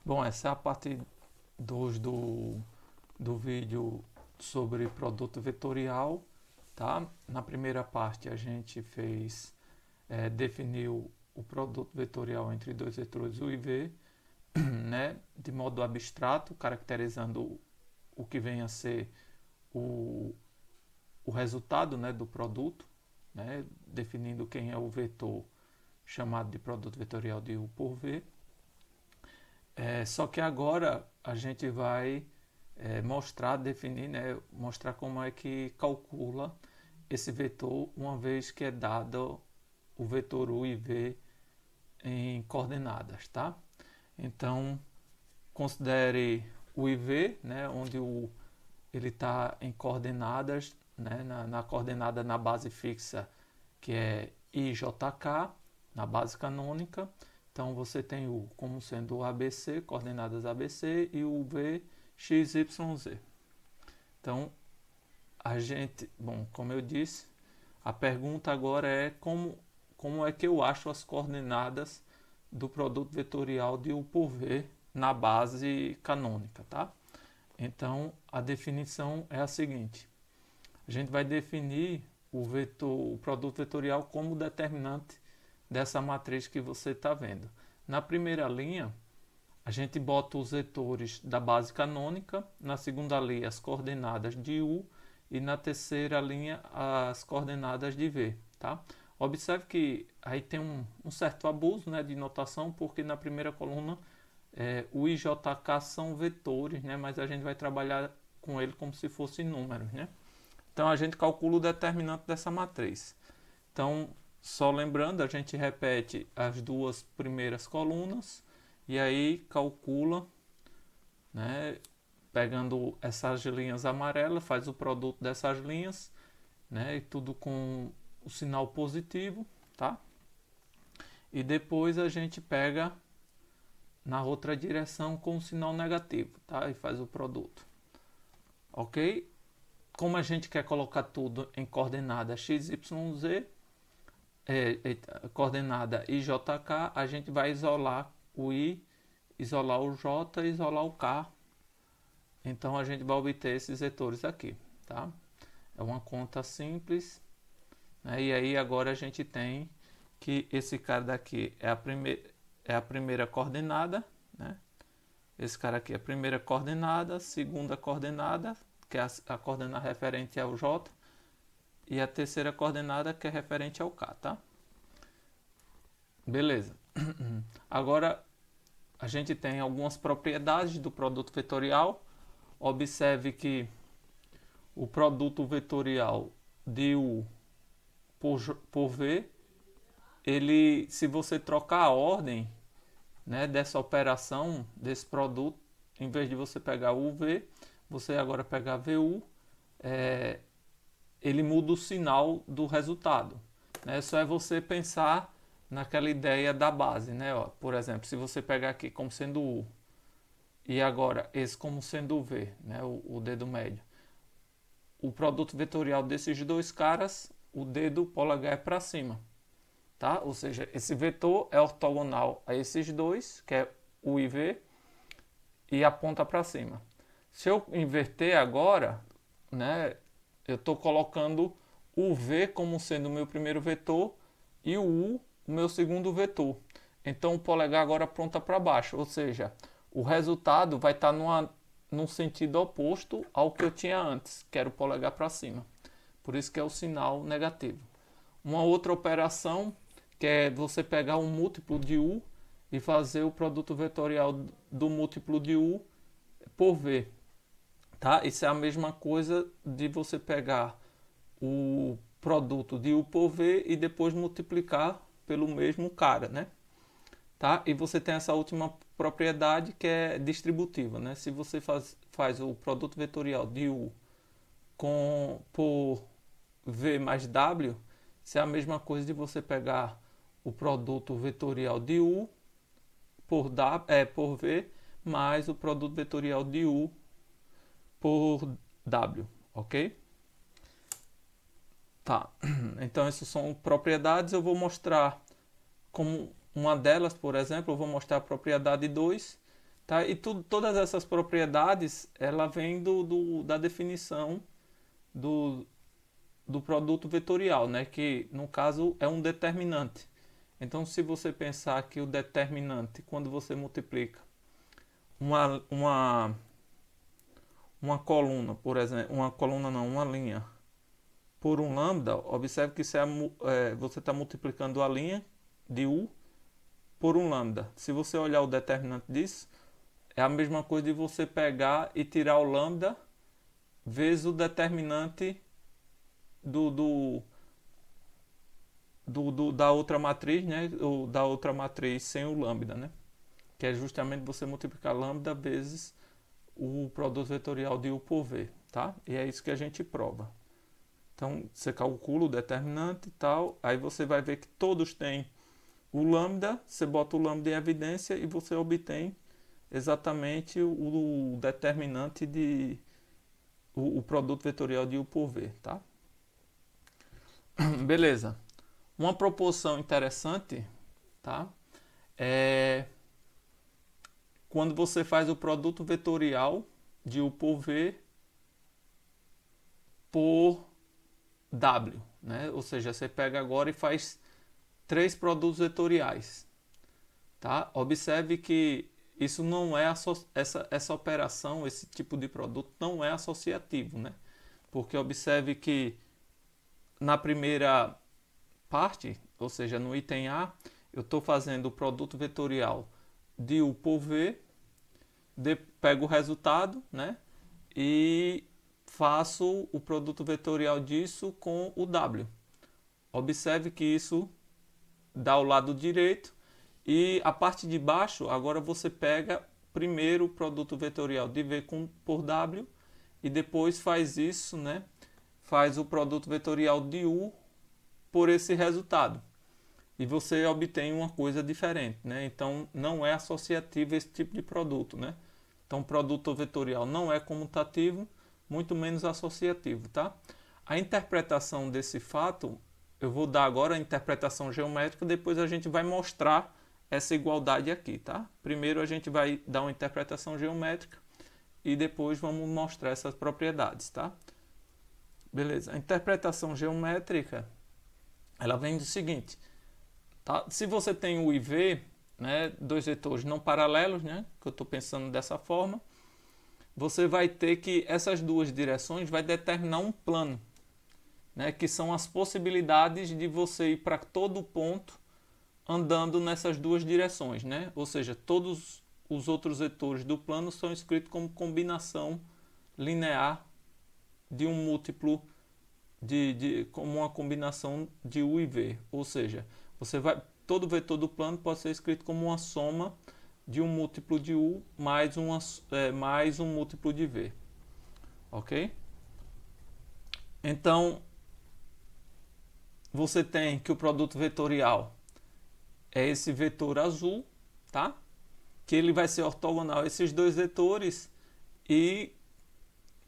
Bom, essa é a parte 2 do vídeo sobre produto vetorial, tá? Na primeira parte a gente definiu o produto vetorial entre dois vetores U e V, né? De modo abstrato, caracterizando o que vem a ser o, o resultado, né, do produto, né? Definindo quem é o vetor chamado de produto vetorial de U por V. Só que agora a gente vai definir, né, mostrar como é que calcula esse vetor uma vez que é dado o vetor U e V em coordenadas, tá? Então, considere o IV, né, onde ele está em coordenadas, né, na coordenada na base fixa, que é IJK, na base canônica. Então você tem o como sendo o ABC, coordenadas ABC, e o V, XYZ. Então, como eu disse, a pergunta agora é como é que eu acho as coordenadas do produto vetorial de U por V na base canônica, tá? Então, a definição é a seguinte: a gente vai definir o produto vetorial como determinante dessa matriz que você está vendo. Na primeira linha, a gente bota os vetores da base canônica, na segunda linha as coordenadas de U e na terceira linha as coordenadas de V, tá? Observe que aí tem um certo abuso, né, de notação, porque na primeira coluna o I e JK são vetores, né, mas a gente vai trabalhar com ele como se fossem números, né? Então a gente calcula o determinante dessa matriz. Então, só lembrando, a gente repete as duas primeiras colunas e aí calcula, né, pegando essas linhas amarelas, faz o produto dessas linhas, né, e tudo com o sinal positivo, tá? E depois a gente pega na outra direção com o sinal negativo, tá? E faz o produto. Ok? Como a gente quer colocar tudo em coordenada x, y, z, coordenada IJK, a gente vai isolar o I, isolar o J e isolar o K. Então a gente vai obter esses vetores aqui, tá? É uma conta simples, né? E aí agora a gente tem que esse cara daqui é a primeira coordenada, né? Esse cara aqui é a primeira coordenada, segunda coordenada, que é a coordenada referente ao J, e a terceira coordenada que é referente ao K, tá? Beleza. Agora a gente tem algumas propriedades do produto vetorial. Observe que o produto vetorial de U por V, ele, se você trocar a ordem, né, dessa operação, desse produto, em vez de você pegar UV, você agora pegar VU, ele muda o sinal do resultado, né? Só é você pensar naquela ideia da base, né? Ó, por exemplo, se você pegar aqui como sendo U e agora esse como sendo V, né? O dedo médio, o produto vetorial desses dois caras, o dedo polegar é para cima, tá? Ou seja, esse vetor é ortogonal a esses dois, que é U e V, e aponta para cima. Se eu inverter agora, né, eu estou colocando o V como sendo o meu primeiro vetor e o U o meu segundo vetor. Então o polegar agora aponta para baixo, ou seja, o resultado vai estar num sentido oposto ao que eu tinha antes, que era o polegar para cima. Por isso que é o sinal negativo. Uma outra operação, que é você pegar um múltiplo de U e fazer o produto vetorial do múltiplo de U por V. Tá? Isso é a mesma coisa de você pegar o produto de U por V e depois multiplicar pelo mesmo cara, né? Tá? E você tem essa última propriedade que é distributiva, né? Se você faz o produto vetorial de U por V mais W, isso é a mesma coisa de você pegar o produto vetorial de U por V mais o produto vetorial de U por W, ok? Tá, então essas são propriedades. Eu vou mostrar como uma delas, por exemplo, eu vou mostrar a propriedade 2, Tá? E todas essas propriedades, ela vem da definição do produto vetorial, né? Que no caso é um determinante. Então, se você pensar que o determinante, quando você multiplica uma, uma, uma coluna, por exemplo, uma coluna não, uma linha, por um lambda, observe que você está multiplicando a linha de U por um lambda. Se você olhar o determinante disso, é a mesma coisa de você pegar e tirar o lambda vezes o determinante da outra matriz, né? Ou da outra matriz sem o lambda, né? Que é justamente você multiplicar lambda vezes o produto vetorial de U por V, tá? E é isso que a gente prova. Então, você calcula o determinante e tal, aí você vai ver que todos têm o lambda, você bota o lambda em evidência e você obtém exatamente o determinante o produto vetorial de U por V, tá? Beleza. Uma proporção interessante, tá? É quando você faz o produto vetorial de U por V por W, né? Ou seja, você pega agora e faz 3 produtos vetoriais, tá? Observe que isso não é essa operação, esse tipo de produto não é associativo, né? Porque observe que na primeira parte, ou seja, no item A, eu estou fazendo o produto vetorial de U por V, pego o resultado, né? E faço o produto vetorial disso com o W. Observe que isso dá o lado direito e a parte de baixo, agora você pega primeiro o produto vetorial de V por W e depois faz isso, né? Faz o produto vetorial de U por esse resultado. E você obtém uma coisa diferente, né? Então não é associativo esse tipo de produto, né? Então produto vetorial não é comutativo, muito menos associativo, tá? A interpretação desse fato, eu vou dar agora a interpretação geométrica, depois a gente vai mostrar essa igualdade aqui, tá? Primeiro a gente vai dar uma interpretação geométrica e depois vamos mostrar essas propriedades, tá? Beleza. A interpretação geométrica, ela vem do seguinte, tá? Se você tem o IV, né, dois vetores não paralelos, né, que eu estou pensando dessa forma, você vai ter que essas duas direções vai determinar um plano, né, que são as possibilidades de você ir para todo ponto andando nessas duas direções, né? Ou seja, todos os outros vetores do plano são escritos como combinação linear de um múltiplo como uma combinação de U e V. Ou seja, todo vetor do plano pode ser escrito como uma soma de um múltiplo de U mais um múltiplo de V. Ok? Então, você tem que o produto vetorial é esse vetor azul, tá? Que ele vai ser ortogonal a esses dois vetores e,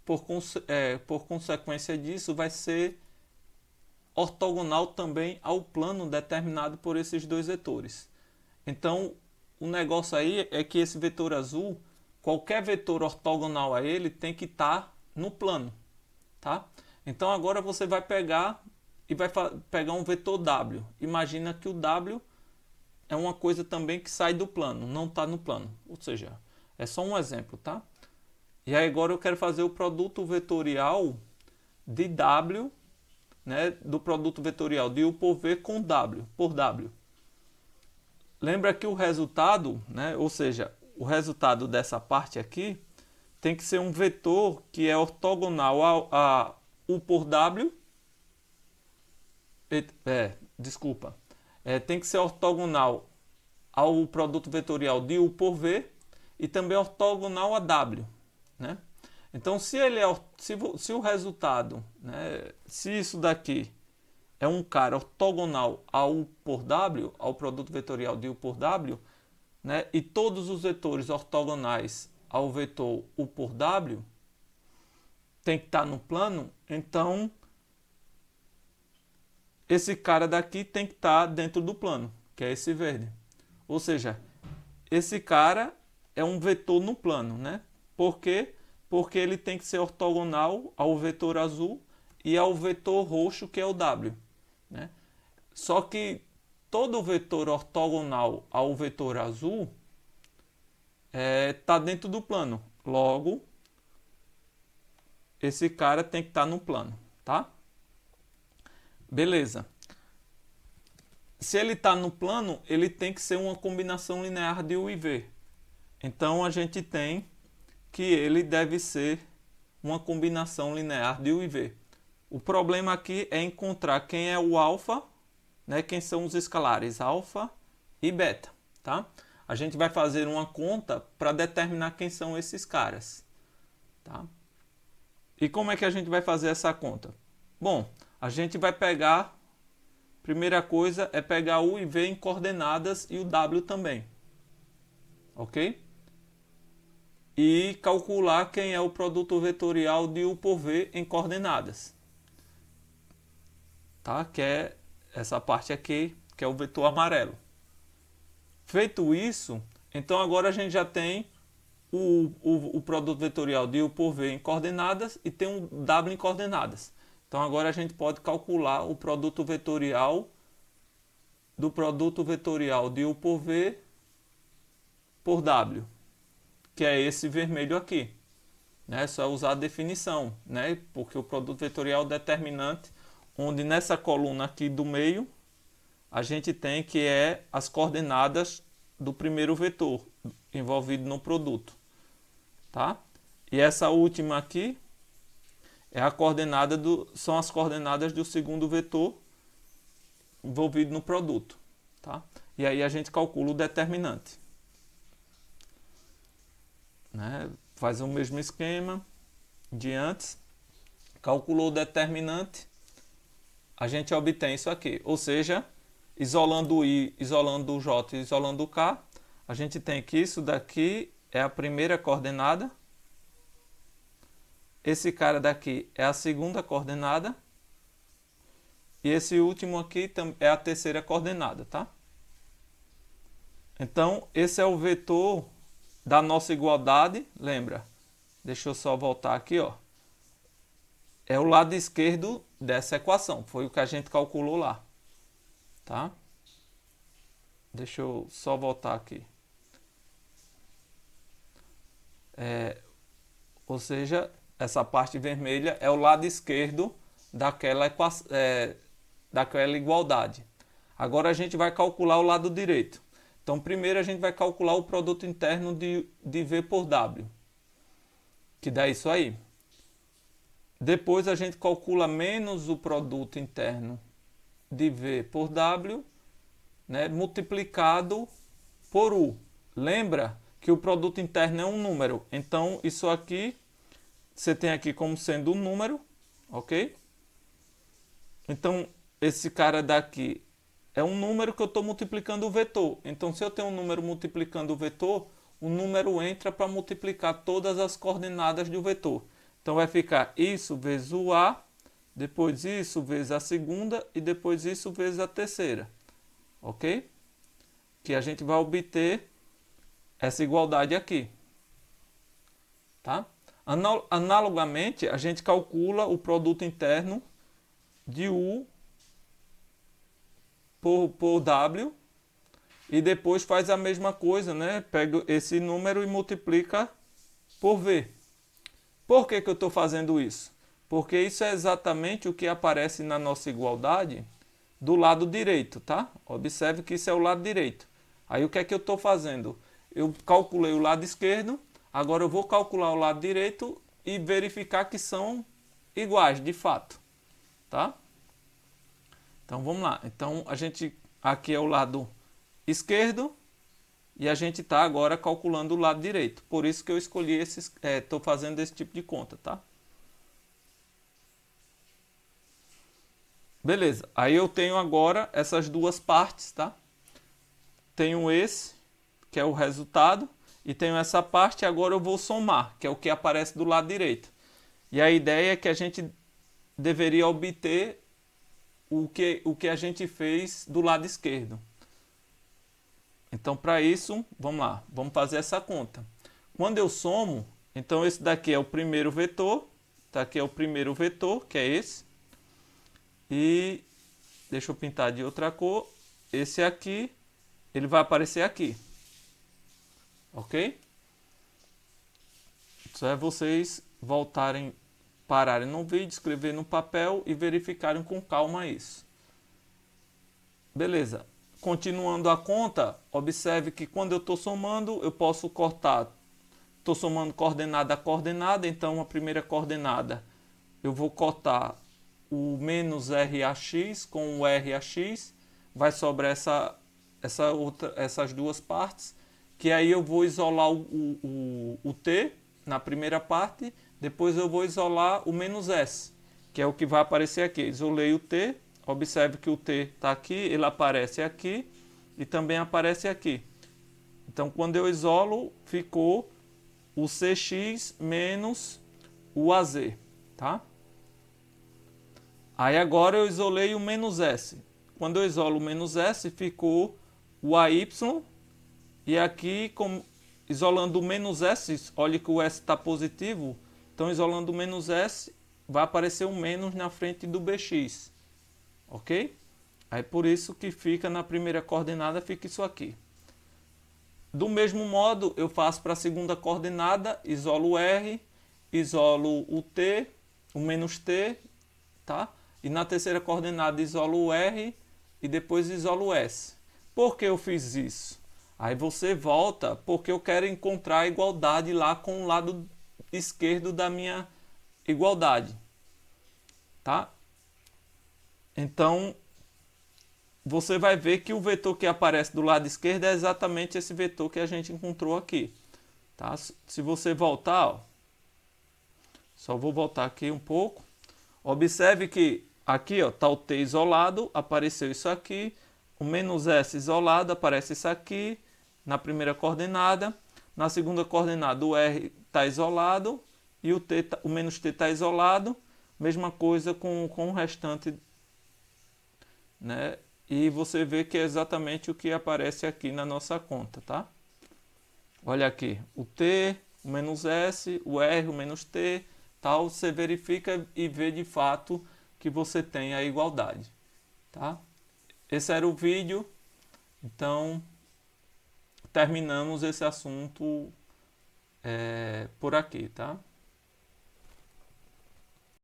por consequência disso, vai ser ortogonal também ao plano determinado por esses dois vetores. Então, o negócio aí é que esse vetor azul, qualquer vetor ortogonal a ele tem que estar no plano, tá? Então, agora você vai pegar e vai pegar um vetor W. Imagina que o W é uma coisa também que sai do plano, não está no plano. Ou seja, é só um exemplo, tá? E aí agora eu quero fazer o produto vetorial de W, né, do produto vetorial de U por V com W, por W. Lembra que o resultado, né, ou seja, o resultado dessa parte aqui, tem que ser um vetor que é ortogonal a U por W. Desculpa. Tem que ser ortogonal ao produto vetorial de U por V e também ortogonal a W, né? Então, se o resultado, né, se isso daqui é um cara ortogonal a U por W, ao produto vetorial de U por W, né, e todos os vetores ortogonais ao vetor U por W tem que estar no plano, então esse cara daqui tem que estar dentro do plano, que é esse verde. Ou seja, esse cara é um vetor no plano, né? Por quê? Porque ele tem que ser ortogonal ao vetor azul e ao vetor roxo, que é o W, né? Só que todo vetor ortogonal ao vetor azul está dentro do plano. Logo, esse cara tem que estar no plano, tá? Beleza. Se ele está no plano, ele tem que ser uma combinação linear de U e V. Então, a gente tem que ele deve ser uma combinação linear de U e V. O problema aqui é encontrar quem é o alfa, né, quem são os escalares alfa e beta, tá? A gente vai fazer uma conta para determinar quem são esses caras, tá? E como é que a gente vai fazer essa conta? Bom, a gente vai pegar, primeira coisa é pegar U e V em coordenadas e o W também, ok? E calcular quem é o produto vetorial de U por V em coordenadas, tá? Que é essa parte aqui, que é o vetor amarelo. Feito isso, então agora a gente já tem o produto vetorial de U por V em coordenadas e tem um W em coordenadas. Então agora a gente pode calcular o produto vetorial do produto vetorial de U por V por W, que é esse vermelho aqui, né? Só usar a definição, né? Porque o produto vetorial determinante, onde nessa coluna aqui do meio a gente tem que é as coordenadas do primeiro vetor envolvido no produto, tá? E essa última aqui é a coordenada são as coordenadas do segundo vetor envolvido no produto, tá? E aí a gente calcula o determinante, né? Faz o mesmo esquema de antes, calculou o determinante, a gente obtém isso aqui, ou seja, isolando o I, isolando o J e isolando o K, a gente tem que isso daqui é a primeira coordenada, esse cara daqui é a segunda coordenada e esse último aqui é a terceira coordenada, tá? Então, esse é o vetor da nossa igualdade, lembra? Deixa eu só voltar aqui, ó. É o lado esquerdo dessa equação, foi o que a gente calculou lá, tá? Deixa eu só voltar aqui. Ou seja, essa parte vermelha é o lado esquerdo daquela igualdade. Agora a gente vai calcular o lado direito. Então, primeiro a gente vai calcular o produto interno de V por W, que dá isso aí. Depois a gente calcula menos o produto interno de V por W, né, multiplicado por U. Lembra que o produto interno é um número. Então, isso aqui, você tem aqui como sendo um número, ok? Então, esse cara daqui é um número que eu estou multiplicando o vetor. Então, se eu tenho um número multiplicando o vetor, o número entra para multiplicar todas as coordenadas do vetor. Então, vai ficar isso vezes o A, depois isso vezes a segunda e depois isso vezes a terceira. Ok? Que a gente vai obter essa igualdade aqui. Tá? Analogamente, a gente calcula o produto interno de U por W e depois faz a mesma coisa, né? Pega esse número e multiplica por V. Por que eu estou fazendo isso? Porque isso é exatamente o que aparece na nossa igualdade do lado direito, tá? Observe que isso é o lado direito. Aí o que é que eu estou fazendo? Eu calculei o lado esquerdo, agora eu vou calcular o lado direito e verificar que são iguais, de fato, tá? Então vamos lá. Então a gente aqui é o lado esquerdo e a gente está agora calculando o lado direito. Por isso que eu escolhi estou fazendo esse tipo de conta, tá? Beleza. Aí eu tenho agora essas duas partes, tá? Tenho esse, que é o resultado, e tenho essa parte, agora eu vou somar, que é o que aparece do lado direito. E a ideia é que a gente deveria obter o que a gente fez do lado esquerdo. Então, para isso, vamos lá, vamos fazer essa conta. Quando eu somo, então esse daqui é o primeiro vetor, daqui é o primeiro vetor, que é esse. E deixa eu pintar de outra cor. Esse aqui, ele vai aparecer aqui. Ok? Só é vocês voltarem, pararem no vídeo, escrever no papel e verificarem com calma isso. Beleza. Continuando a conta, observe que quando eu estou somando, eu posso cortar. Estou somando coordenada a coordenada, então a primeira coordenada eu vou cortar o menos RAX com o RAX, vai sobrar essas duas partes, que aí eu vou isolar o T na primeira parte, depois eu vou isolar o menos S, que é o que vai aparecer aqui. Isolei o T, observe que o T está aqui, ele aparece aqui e também aparece aqui. Então, quando eu isolo, ficou o CX menos o AZ, tá? Aí agora eu isolei o menos S. Quando eu isolo o menos S, ficou o AY. E aqui, isolando o menos S, olha que o S está positivo. Então, isolando o menos S, vai aparecer um menos na frente do BX. Ok? Aí por isso que fica na primeira coordenada, fica isso aqui. Do mesmo modo, eu faço para a segunda coordenada, isolo o R, isolo o T, o menos T, tá? E na terceira coordenada isolo o R e depois isolo o S. Por que eu fiz isso? Aí você volta, porque eu quero encontrar a igualdade lá com o lado esquerdo da minha igualdade, tá? Então, você vai ver que o vetor que aparece do lado esquerdo é exatamente esse vetor que a gente encontrou aqui. Tá? Se você voltar, ó, só vou voltar aqui um pouco. Observe que aqui está o T isolado, apareceu isso aqui. O menos S isolado, aparece isso aqui na primeira coordenada. Na segunda coordenada o R está isolado e o menos T está isolado. Mesma coisa com o restante, né? E você vê que é exatamente o que aparece aqui na nossa conta, tá? Olha aqui, o T, o menos S, o R, o menos T, tal, você verifica e vê de fato que você tem a igualdade, tá? Esse era o vídeo, então terminamos esse assunto por aqui, tá?